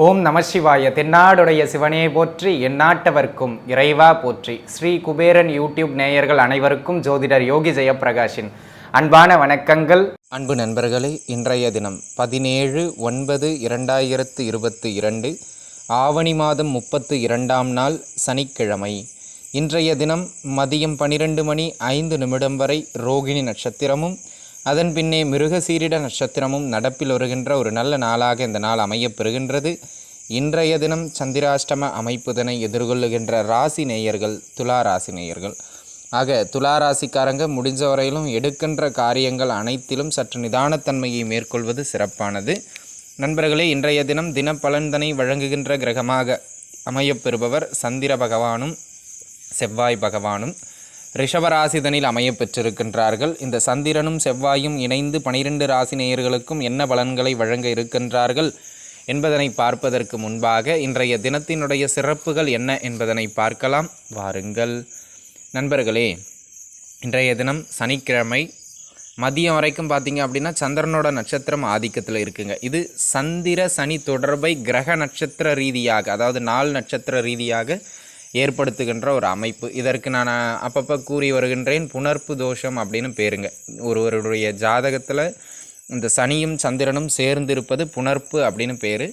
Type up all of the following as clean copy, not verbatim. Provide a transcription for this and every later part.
ஓம் நமசிவாய. தென்னாடுடைய சிவனே போற்றி, எந்நாட்டவர்க்கும் இறைவா போற்றி. ஸ்ரீ குபேரன் யூடியூப் நேயர்கள் அனைவருக்கும் ஜோதிடர் யோகி ஜெயப்பிரகாஷின் அன்பான வணக்கங்கள். அன்பு நண்பர்களே, இன்றைய தினம் 17/9/2022 ஆவணி மாதம் 32ஆம் நாள் சனிக்கிழமை. இன்றைய தினம் மதியம் 12:05 வரை ரோகிணி நட்சத்திரமும் அதன் பின்னே மிருகசீரிட நட்சத்திரமும் நடப்பில் வருகின்ற ஒரு நல்ல நாளாக இந்த நாள் அமையப் பெறுகின்றது. இன்றைய தினம் சந்திராஷ்டம அமைப்புதனை எதிர்கொள்ளுகின்ற ராசி நேயர்கள் துலா ராசி நேயர்கள். ஆக துலா ராசிக்காரங்க முடிஞ்ச வரையிலும் எடுக்கின்ற காரியங்கள் அனைத்திலும் சற்று நிதானத்தன்மையை மேற்கொள்வது சிறப்பானது. நண்பர்களே, இன்றைய தினம் தினப்பலன்தனை வழங்குகின்ற கிரகமாக அமையப்பெறுபவர் சந்திர பகவானும் செவ்வாய் பகவானும் ரிஷபராசிதனில் அமைய பெற்றிருக்கின்றார்கள். இந்த சந்திரனும் செவ்வாயும் இணைந்து 12 ராசி நேயர்களுக்கும் என்ன பலன்களை வழங்க இருக்கின்றார்கள் என்பதனை பார்ப்பதற்கு முன்பாக இன்றைய தினத்தினுடைய சிறப்புகள் என்ன என்பதனை பார்க்கலாம். வாருங்கள் நண்பர்களே. இன்றைய தினம் சனிக்கிழமை மதியம் வரைக்கும் பார்த்தீங்க அப்படின்னா சந்திரனோட நட்சத்திரம் ஆதிக்கத்தில் இருக்குங்க. இது சந்திர சனி தொடர்பை கிரக நட்சத்திர ரீதியாக, அதாவது நாள் நட்சத்திர ரீதியாக ஏற்படுத்துகின்ற ஒரு அமைப்பு. இதற்கு நான் அப்பப்போ கூறி வருகின்றேன், புணர்ப்பு தோஷம் அப்படின்னு பேருங்க. ஒருவருடைய ஜாதகத்தில் இந்த சனியும் சந்திரனும் சேர்ந்திருப்பது புணர்ப்பு அப்படின்னு பேர்.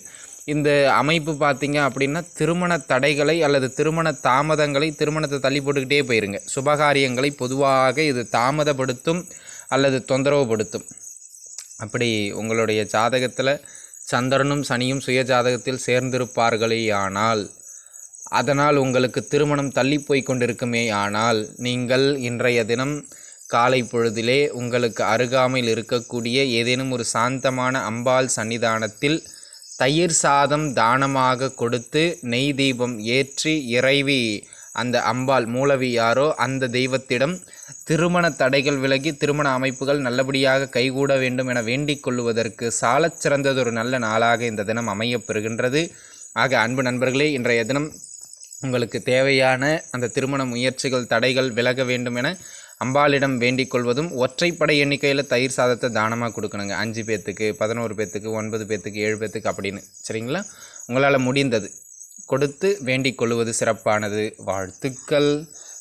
இந்த அமைப்பு பார்த்திங்க அப்படின்னா திருமண தடைகளை அல்லது திருமண தாமதங்களை, திருமணத்தை தள்ளி போட்டுக்கிட்டே போயிருங்க. சுபகாரியங்களை பொதுவாக இது தாமதப்படுத்தும் அல்லது தொந்தரவுப்படுத்தும். அப்படி உங்களுடைய ஜாதகத்தில் சந்திரனும் சனியும் சுய ஜாதகத்தில் சேர்ந்திருப்பார்களே ஆனால், அதனால் உங்களுக்கு திருமணம் தள்ளி போய் கொண்டிருக்குமே ஆனால், நீங்கள் இன்றைய தினம் காலை பொழுதிலே உங்களுக்கு அருகாமையில் இருக்கக்கூடிய ஏதேனும் ஒரு சாந்தமான அம்பாள் சன்னிதானத்தில் தயிர் சாதம் தானமாக கொடுத்து நெய் தீபம் ஏற்றி இறைவி அந்த அம்பாள் மூலவி யாரோ அந்த தெய்வத்திடம் திருமண தடைகள் விலகி திருமண அமைப்புகள் நல்லபடியாக கைகூட வேண்டும் என வேண்டிக் கொள்வதற்கு சாலச் சிறந்ததொரு நல்ல நாளாக இந்த தினம் அமையப்பெறுகின்றது. ஆக அன்பு நண்பர்களே, இன்றைய தினம் உங்களுக்கு தேவையான அந்த திருமண முயற்சிகள் தடைகள் விலக வேண்டும் என அம்பாளிடம் வேண்டிக் கொள்வதும், ஒற்றைப்படை எண்ணிக்கையில் தயிர் சாதத்தை தானமாக கொடுக்கணுங்க. 5 பேத்துக்கு, 11 பேத்துக்கு, 9 பேத்துக்கு, 7 பேத்துக்கு அப்படின்னு, சரிங்களா? உங்களால் முடிந்தது கொடுத்து வேண்டிக் கொள்வது சிறப்பானது. வாழ்த்துக்கள்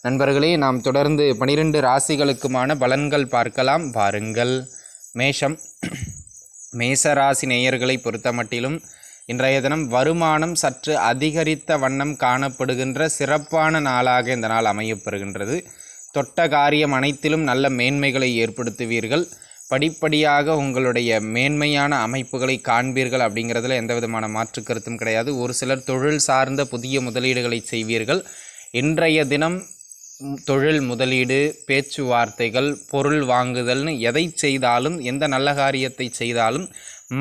நண்பர்களே. நாம் தொடர்ந்து 12 ராசிகளுக்குமான பலன்கள் பார்க்கலாம். வாருங்கள். மேஷம். மேசராசி நேயர்களை பொறுத்த மட்டிலும் இன்றைய தினம் வருமானம் சற்று அதிகரித்த வண்ணம் காணப்படுகின்ற சிறப்பான நாளாக இந்த நாள் அமையப்பெறுகின்றது. தொட்ட காரியம் அனைத்திலும் நல்ல மேன்மைகளை ஏற்படுத்துவீர்கள். படிப்படியாக உங்களுடைய மேன்மையான அமைப்புகளை காண்பீர்கள். அப்படிங்கிறதுல எந்த விதமான மாற்று கருத்தும் கிடையாது. ஒரு சிலர் தொழில் சார்ந்த புதிய முதலீடுகளை செய்வீர்கள். இன்றைய தினம் தொழில் முதலீடு, பேச்சுவார்த்தைகள், பொருள் வாங்குதல்னு எதை செய்தாலும், எந்த நல்ல காரியத்தை செய்தாலும்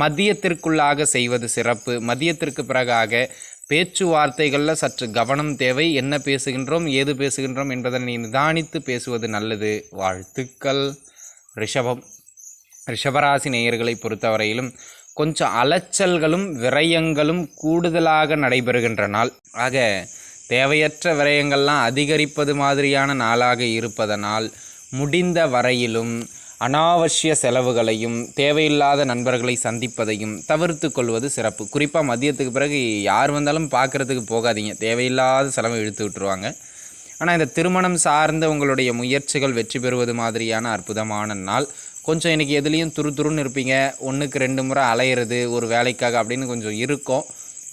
மதியத்திற்குள்ளாக செய்வது சிறப்பு. மதியத்திற்கு பிறகாக பேச்சுவார்த்தைகளில் சற்று கவனம் தேவை. என்ன பேசுகின்றோம், ஏது பேசுகின்றோம் என்பதனை நிதானித்து பேசுவது நல்லது. வாழ்த்துக்கள். ரிஷபம். ரிஷபராசி நேயர்களை பொறுத்தவரையிலும் கொஞ்சம் அலைச்சல்களும் விரயங்களும் கூடுதலாக நடைபெறுகின்ற நாள். ஆக தேவையற்ற விரயங்கள்லாம் அதிகரிப்பது மாதிரியான நாளாக இருப்பதனால் முடிந்த வரையிலும் அனாவசிய செலவுகளையும் தேவையில்லாத நண்பர்களை சந்திப்பதையும் தவிர்த்து கொள்வது சிறப்பு. குறிப்பாக மதியத்துக்கு பிறகு யார் வந்தாலும் பார்க்குறதுக்கு போகாதீங்க. தேவையில்லாத செலவை இழுத்து விட்டுருவாங்க. ஆனால் இந்த திருமணம் சார்ந்த உங்களுடைய முயற்சிகள் வெற்றி பெறுவது மாதிரியான அற்புதமான நாள். கொஞ்சம் இன்றைக்கி எதுலேயும் துருதுருன்னு இருப்பீங்க. 1க்கு 2 முறை அலையிறது ஒரு வேலைக்காக அப்படின்னு கொஞ்சம் இருக்கும்.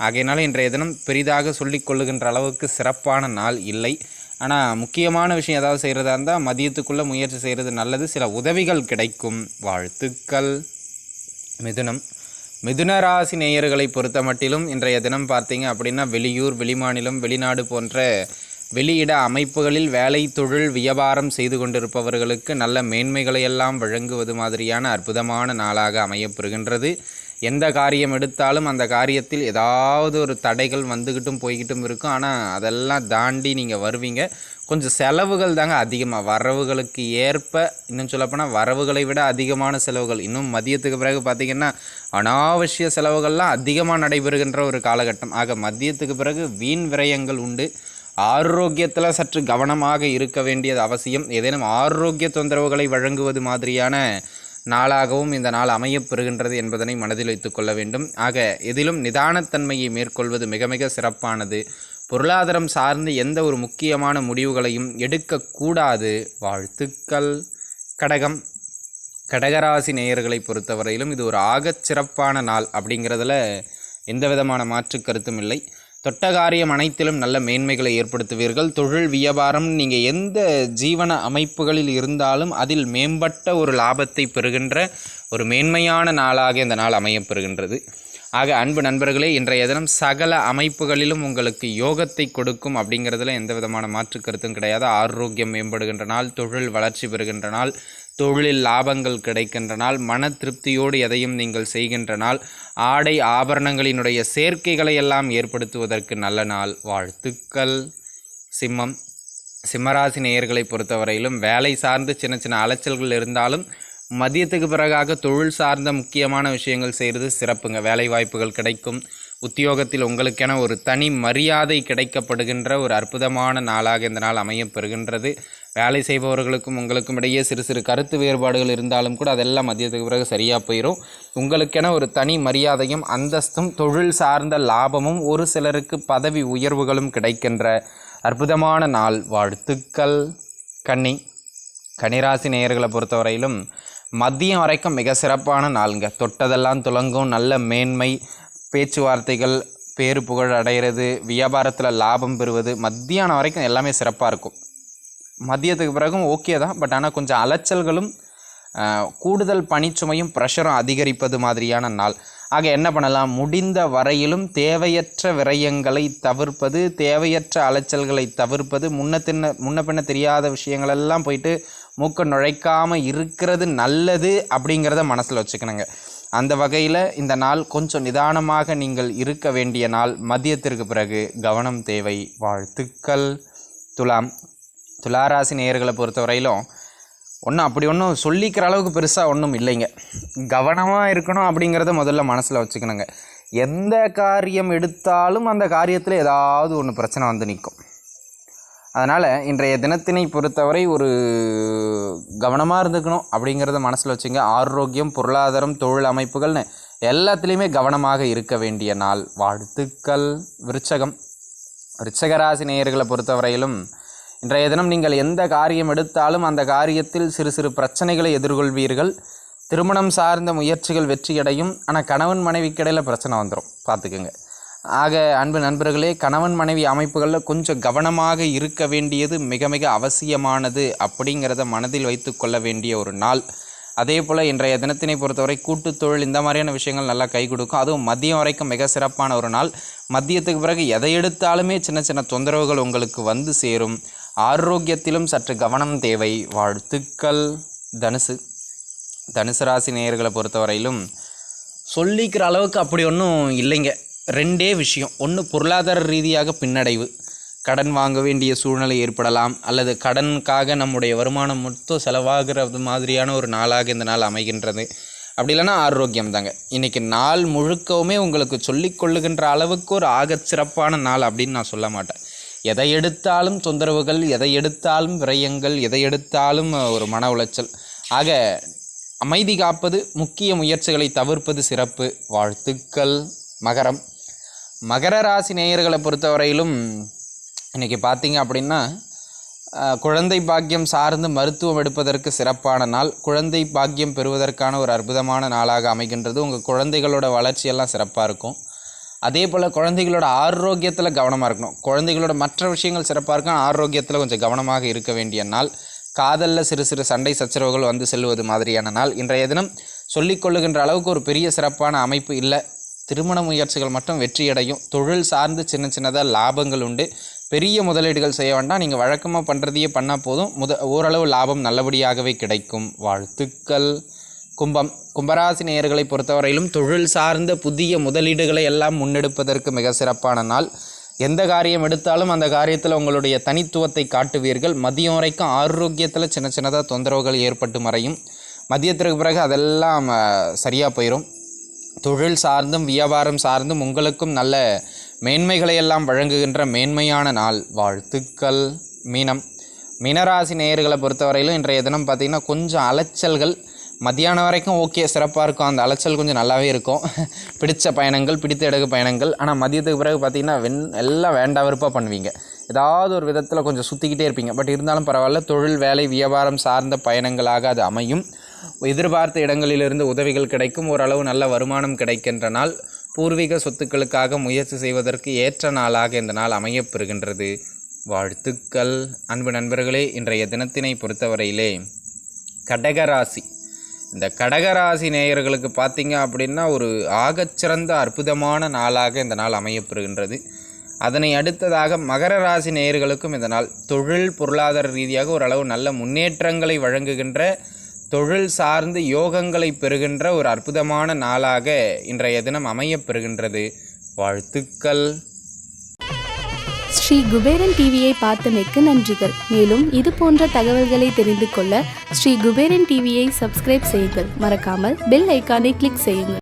ஆகையினால இன்றைய தினம் பெரிதாக சொல்லிக்கொள்ளுகின்ற அளவுக்கு சிறப்பான நாள் இல்லை. ஆனால் முக்கியமான விஷயம் ஏதாவது செய்கிறதா இருந்தால் மதியத்துக்குள்ளே முயற்சி செய்கிறது நல்லது. சில உதவிகள் கிடைக்கும். வாழ்த்துக்கள். மிதுனம். மிதுன ராசி நேயர்களை பொறுத்த மட்டிலும் இன்றைய தினம் பார்த்தீங்க அப்படின்னா வெளியூர், வெளிமாநிலம், வெளிநாடு போன்ற வெளியிட அமைப்புகளில் வேலை, தொழில், வியாபாரம் செய்து கொண்டிருப்பவர்களுக்கு நல்ல மேன்மைகளையெல்லாம் வழங்குவது மாதிரியான அற்புதமான நாளாக அமையப்பெறுகின்றது. எந்த காரியம் எடுத்தாலும் அந்த காரியத்தில் ஏதாவது ஒரு தடைகள் வந்துக்கிட்டும் போய்கிட்டும் இருக்கும். ஆனால் அதெல்லாம் தாண்டி நீங்கள் வருவீங்க. கொஞ்சம் செலவுகள் தாங்க அதிகமாக, வரவுகளுக்கு ஏற்ப, இன்னும் சொல்லப்போனால் வரவுகளை விட அதிகமான செலவுகள். இன்னும் மதியத்துக்கு பிறகு பார்த்திங்கன்னா அனாவசிய செலவுகள்லாம் அதிகமாக நடைபெறுகின்ற ஒரு காலகட்டம். ஆக மதியத்துக்கு பிறகு வீண் விரயங்கள் உண்டு. ஆரோக்கியத்தில் சற்று கவனமாக இருக்க வேண்டியது அவசியம். ஏதேனும் ஆரோக்கிய தொந்தரவுகளை வழங்குவது மாதிரியான நாளாகவும் இந்த நாள் அமையப்பெறுகின்றது என்பதனை மனதில் வைத்துக்கொள்ள வேண்டும். ஆக எதிலும் நிதானத்தன்மையை மேற்கொள்வது மிக மிக சிறப்பானது. பொருளாதாரம் சார்ந்து எந்த ஒரு முக்கியமான முடிவுகளையும் எடுக்கக்கூடாது. வாழ்த்துக்கள். கடகம். கடகராசி நேயர்களை பொறுத்தவரையிலும் இது ஒரு ஆகச் சிறப்பான நாள் அப்படிங்கிறதுல எந்த விதமான மாற்று கருத்தும் இல்லை. தொட்ட காரியம் அனைத்திலும் நல்ல மேன்மைகளை ஏற்படுத்துவீர்கள். தொழில் வியாபாரம் நீங்கள் எந்த ஜீவன அமைப்புகளில் இருந்தாலும் அதில் மேம்பட்ட ஒரு லாபத்தை பெறுகின்ற ஒரு மேன்மையான நாளாக இந்த நாள் அமையப்பெறுகின்றது. ஆக அன்பு நண்பர்களே, இன்றைய தினம் சகல அமைப்புகளிலும் உங்களுக்கு யோகத்தை கொடுக்கும் அப்படிங்கிறதுல எந்த விதமான மாற்று கருத்தும் கிடையாது. ஆரோக்கியம் மேம்படுகின்ற நாள், தொழில் வளர்ச்சி பெறுகின்ற நாள், தொழிலில் லாபங்கள் கிடைக்கின்ற நாள், மன திருப்தியோடு எதையும் நீங்கள் செய்கின்ற நாள், ஆடை ஆபரணங்களினுடைய சேர்க்கைகளை எல்லாம் ஏற்படுத்துவதற்கு நல்ல நாள். வாழ்த்துக்கள். சிம்மம். சிம்மராசி நேயர்களை பொறுத்தவரையிலும் வேலை சார்ந்து சின்ன சின்ன அலைச்சல்கள் இருந்தாலும் மதியத்துக்கு பிறகாக தொழில் சார்ந்த முக்கியமான விஷயங்கள் செய்கிறது சிறப்புங்க. வேலை வாய்ப்புகள் கிடைக்கும். உத்தியோகத்தில் உங்களுக்கென ஒரு தனி மரியாதை கிடைக்கப்படுகின்ற ஒரு அற்புதமான நாளாக இந்த நாள் அமையப்பெறுகின்றது. வேலை செய்பவர்களுக்கும் உங்களுக்கும் இடையே சிறு சிறு கருத்து வேறுபாடுகள் இருந்தாலும் கூட அதெல்லாம் மதியத்துக்கு பிறகு சரியாக போயிடும். உங்களுக்கென ஒரு தனி மரியாதையும் அந்தஸ்தும் தொழில் சார்ந்த லாபமும் ஒரு சிலருக்கு பதவி உயர்வுகளும் கிடைக்கின்ற அற்புதமான நாள். வாழ்த்துக்கள். கன்னி. கன்னிராசி நேயர்களை பொறுத்தவரையிலும் மதியம் வரைக்கும் மிக சிறப்பான நாளுங்க. தொட்டதெல்லாம் துலங்கும். நல்ல மேன்மை, பேச்சுவார்த்தைகள், பேரு புகழ் அடைகிறது, வியாபாரத்தில் லாபம் பெறுவது, மத்தியானம் வரைக்கும் எல்லாமே சிறப்பாக இருக்கும். மதியத்துக்கு பிறகும் ஓகே தான், பட் ஆனால் கொஞ்சம் அலைச்சல்களும் கூடுதல் பணிச்சுமையும் ப்ரெஷரும் அதிகரிப்பது மாதிரியான நாள். ஆக என்ன பண்ணலாம், முடிந்த வரையிலும் தேவையற்ற விரயங்களை தவிர்ப்பது, தேவையற்ற அலைச்சல்களை தவிர்ப்பது, முன்ன பின்ன தெரியாத விஷயங்களெல்லாம் போயிட்டு மூக்க நுழைக்காமல் இருக்கிறது நல்லது அப்படிங்கிறத மனசில் வச்சுக்கணுங்க. அந்த வகையில் இந்த நாள் கொஞ்சம் நிதானமாக நீங்கள் இருக்க வேண்டிய நாள். மதியத்திற்கு பிறகு கவனம் தேவை. வாழ்த்துக்கள். துலாம். துளாராசி நேயர்களை பொறுத்தவரையிலும் ஒன்றும் சொல்லிக்கிற அளவுக்கு பெருசாக ஒன்றும் இல்லைங்க. கவனமாக இருக்கணும் அப்படிங்கிறத முதல்ல மனசில் வச்சுக்கணுங்க. எந்த காரியம் எடுத்தாலும் அந்த காரியத்தில் ஏதாவது ஒன்று பிரச்சனை வந்து நிற்கும். அதனால் இன்றைய தினத்தினை பொறுத்தவரை ஒரு கவனமாக இருந்துக்கணும் அப்படிங்கிறத மனசில் வச்சுங்க. ஆரோக்கியம், பொருளாதாரம், தொழில் அமைப்புகள்னு எல்லாத்துலேயுமே கவனமாக இருக்க வேண்டிய நாள். வாழ்த்துக்கள். விருச்சகம். விருச்சகராசி நேயர்களை பொறுத்தவரையிலும் இன்றைய தினம் நீங்கள் எந்த காரியம் எடுத்தாலும் அந்த காரியத்தில் சிறு சிறு பிரச்சனைகளை எதிர்கொள்வீர்கள். திருமணம் சார்ந்த முயற்சிகள் வெற்றியடையும். ஆனால் கணவன் மனைவிக்கிடையில் பிரச்சனை வந்துடும், பார்த்துக்குங்க. ஆக அன்பு நண்பர்களே, கணவன் மனைவி அமைப்புகளில் கொஞ்சம் கவனமாக இருக்க வேண்டியது மிக மிக அவசியமானது அப்படிங்கிறத மனதில் வைத்து கொள்ள வேண்டிய ஒரு நாள். அதே போல் இன்றைய தினத்தினை பொறுத்தவரை கூட்டுத் தொழில் இந்த மாதிரியான விஷயங்கள் நல்லா கை கொடுக்கும். அதுவும் மதியம் வரைக்கும் மிக சிறப்பான ஒரு நாள். மதியத்துக்கு பிறகு எதை எடுத்தாலுமே சின்ன சின்ன தொந்தரவுகள் உங்களுக்கு வந்து சேரும். ஆரோக்கியத்திலும் சற்று கவனம் தேவை. வாழ்த்துக்கள். தனுசு. தனுசு ராசி நேயர்களை பொறுத்தவரையிலும் சொல்லிக்கிற அளவுக்கு அப்படி ஒன்றும் இல்லைங்க. ரெண்டே விஷயம். ஒன்று, பொருளாதார ரீதியாக பின்னடைவு, கடன் வாங்க வேண்டிய சூழ்நிலை ஏற்படலாம், அல்லது கடனுக்காக நம்முடைய வருமானம் மொத்தம் செலவாகிறது மாதிரியான ஒரு நாளாக இந்த நாள் அமைகின்றது. அப்படி இல்லைன்னா ஆரோக்கியம் தாங்க. இன்றைக்கி நாள் முழுக்கவுமே உங்களுக்கு சொல்லிக்கொள்ளுகின்ற அளவுக்கு ஒரு ஆகச் சிறப்பான நாள் அப்படின்னு நான் சொல்ல மாட்டேன். எதை எடுத்தாலும் தொந்தரவுகள், எதை எடுத்தாலும் விரயங்கள், எதை எடுத்தாலும் ஒரு மன உளைச்சல். ஆக அமைதி காப்பது, முக்கிய முயற்சிகளை தவிர்ப்பது சிறப்பு. வாழ்த்துக்கள். மகரம். மகர ராசி நேயர்களை பொறுத்தவரையிலும் இன்றைக்கி பார்த்தீங்க அப்படின்னா குழந்தை பாக்கியம் சார்ந்து மருத்துவம் எடுப்பதற்கு சிறப்பான நாள். குழந்தை பாக்கியம் பெறுவதற்கான ஒரு அற்புதமான நாளாக அமைகின்றது. உங்கள் குழந்தைகளோட வளர்ச்சியெல்லாம் சிறப்பாக இருக்கும். அதே போல் குழந்தைகளோட ஆரோக்கியத்தில் கவனமாக இருக்கணும். குழந்தைகளோட மற்ற விஷயங்கள் சிறப்பாக இருக்கும், ஆரோக்கியத்தில் கொஞ்சம் கவனமாக இருக்க வேண்டிய நாள். காதலில் சிறு சிறு சண்டை சச்சரவுகள் வந்து செல்வது மாதிரியான நாள். இன்றைய தினம் சொல்லிக்கொள்ளுகின்ற அளவுக்கு ஒரு பெரிய சிறப்பான அமைப்பு இல்லை. திருமண முயற்சிகள் மட்டும் வெற்றியடையும். தொழில் சார்ந்து சின்ன சின்னதாக லாபங்கள் உண்டு. பெரிய முதலீடுகள் செய்ய வேண்டாம். நீங்கள் வழக்கமாக பண்ணுறதையே பண்ணால் போதும். ஓரளவு லாபம் நல்லபடியாகவே கிடைக்கும். வாழ்த்துக்கள். கும்பம். கும்பராசி நேயர்களை பொறுத்தவரையிலும் தொழில் சார்ந்த புதிய முதலீடுகளை எல்லாம் முன்னெடுப்பதற்கு மிக சிறப்பான நாள். எந்த காரியம் எடுத்தாலும் அந்த காரியத்தில் உங்களுடைய தனித்துவத்தை காட்டுவீர்கள். மதியம் வரைக்கும் ஆரோக்கியத்தில் சின்ன சின்னதாக தொந்தரவுகள் ஏற்பட்டு மறையும். மதியத்திற்கு பிறகு அதெல்லாம் சரியாக போயிடும். தொழில் சார்ந்தும் வியாபாரம் சார்ந்தும் உங்களுக்கும் நல்ல மேன்மைகளை எல்லாம் வழங்குகின்ற மேன்மையான நாள். வாழ்த்துக்கள். மீனராசி நேயர்களை பொறுத்தவரையிலும் இன்றைய தினம் பார்த்திங்கன்னா கொஞ்சம் அலைச்சல்கள். மத்தியானம் வரைக்கும் ஓகே, சிறப்பாக இருக்கும். அந்த அலைச்சல் கொஞ்சம் நல்லாவே இருக்கும். பிடித்த பயணங்கள், பிடித்த இடகு பயணங்கள். ஆனால் மதியத்துக்கு பிறகு பார்த்திங்கன்னா எல்லாம் வேண்டா வெறுப்பாக பண்ணுவீங்க. ஏதாவது ஒரு விதத்தில் கொஞ்சம் சுற்றிக்கிட்டே இருப்பீங்க. பட் இருந்தாலும் பரவாயில்ல, தொழில், வேலை, வியாபாரம் சார்ந்த பயணங்களாக அது அமையும். எதிர்பார்த்த இடங்களிலிருந்து உதவிகள் கிடைக்கும். ஓரளவு நல்ல வருமானம் கிடைக்கின்ற நாள். பூர்வீக சொத்துக்களுக்காக முயற்சி செய்வதற்கு ஏற்ற நாளாக இந்த நாள் அமையப்பெறுகின்றது. வாழ்த்துக்கள். அன்பு நண்பர்களே, இன்றைய தினத்தினை பொறுத்தவரையிலே கடகராசி, இந்த கடகராசி நேயர்களுக்கு பார்த்தீங்க அப்படின்னா ஒரு ஆகச்சிறந்த அற்புதமான நாளாக இந்த நாள் அமையப்பெறுகின்றது. அதனை அடுத்ததாக மகர ராசி நேயர்களுக்கும் இந்த நாள் தொழில், பொருளாதார ரீதியாக ஓரளவு நல்ல முன்னேற்றங்களை வழங்குகின்ற, தொழில் சார்ந்து யோகங்களை பெறுகின்ற ஒரு அற்புதமான நாளாக இன்றைய தினம் அமையப்பெறுகின்றது. வாழ்த்துக்கள். ஸ்ரீ குபேரன் டிவியை பார்த்தமைக்கு நன்றிகள். மேலும் இது போன்ற தகவல்களை தெரிந்து கொள்ள ஸ்ரீ குபேரன் டிவியை சப்ஸ்கிரைப் செய்யுங்கள். மறக்காமல் பெல் ஐக்கானை கிளிக் செய்யுங்கள்.